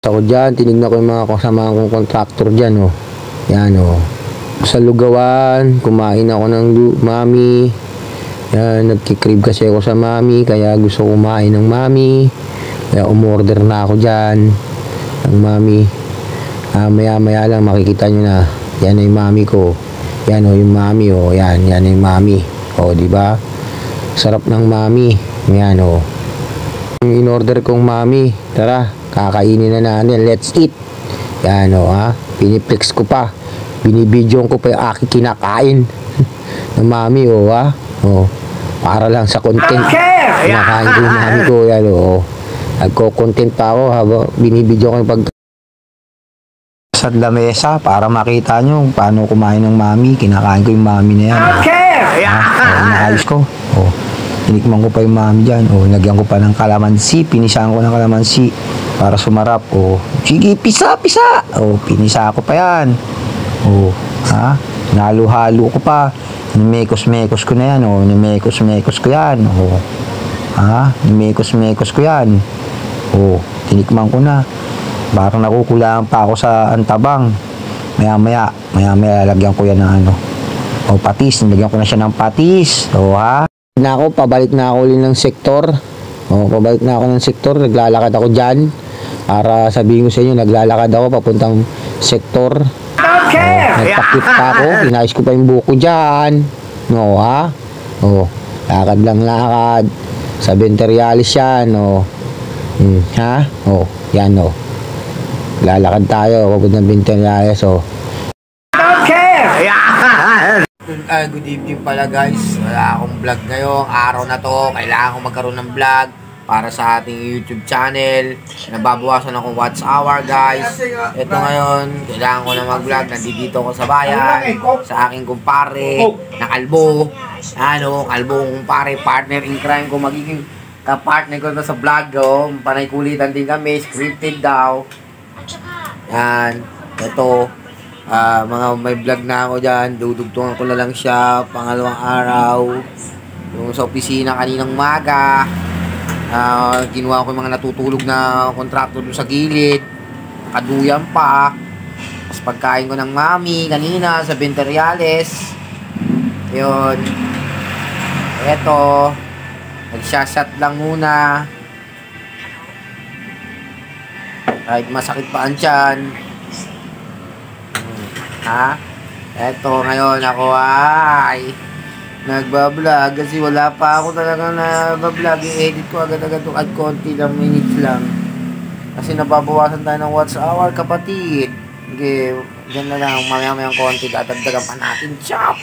Ako dyan, tinignan ko yung mga kasama kong contractor dyan, oh. Yan, oh. Sa lugawan, kumain ako ng mami. Yan, nagkikrib kasi ako sa mami, kaya gusto kumain ng mami. Kaya umorder na ako dyan ng mami. Maya-maya lang makikita nyo na. Yan ay mami ko. Yan, oh, yung mami, oh. Yan yung mami. Oh, di ba? Sarap ng mami. Yan, oh. Yung in-order kong mami. Tara. Kakainin na natin. Let's eat. Yan o ha. Piniplex ko pa. Binibidyoan ko pa yung aking kinakain. ng mami o ha. O. Para lang sa content. Kinakain ko yung mami ko. Yan o. Nagko-content pa ako habang binibidyo ko yung pag sa lamesa para makita nyo paano kumain ng mami. Kinakain ko yung mami na yan. Inaayos ko. O. Tinikman ko pa yung mami dyan. O. Lagyan ko pa ng kalamansi. Pinisahan ko ng kalamansi para sumarap. O, sige, pisa. O, pinisa ko pa yan. O, ha? Nalo-halo ko pa. Nimekos-mekos ko na yan. O, nimekos-mekos ko yan. O, ha? Nimekos-mekos ko yan. O, tinikman ko na. Parang nakukulaan pa ako sa antabang. Maya-maya, lagyan ko yan ng ano. O, patis. Nilagyan ko na siya ng patis. O, ha? Pabalik na ako ulit ng sektor. O, pabalik na ako ng sektor. Naglalakad ako dyan. Para sabihin ko sa inyo, naglalakad ako papuntang sektor. Nagtakip pa ako. Inayos ko pa yung buko dyan. No, ha? O, lakad lang lakad. Sa Venterialis yan. O, ha? O, yan o. Lalakad tayo papuntang Venterialis. O. Good evening pala guys. Wala akong vlog ngayong araw na to. Kailangan ko magkaroon ng vlog para sa ating YouTube channel. Nababawasan akong watch hour guys. Ito ngayon, kailangan ko na mag-vlog. Nandito ko sa bayan, sa aking kumpare na kalbo. Ano, kalbo kumpare, partner in crime ko. Magiging ka-partner ko na sa vlog ko. Panay kulitan din kami, scripted daw. Yan, ito. Mga may vlog na ako dyan. Dudugtungan ko na lang siya pangalawang araw. Yung sa opisina kaninang umaga. Ginawa ko yung mga natutulog na kontraktor doon sa gilid. Kaduyan pa. Tapos pagkain ko ng mami kanina sa Venterialis. Yun. Eto. Nagsashot lang muna. Kahit masakit pa ang tiyan. Ha? Eto ngayon ako ay nagbablog kasi wala pa ako talaga na bablog. I-edit ko agad-agad at konti lang minutes lang kasi nababawasan tayo ng watch hour kapatid. Okay, dyan na lang mamaya-mayang konti, dadagdagan pa natin. Chop!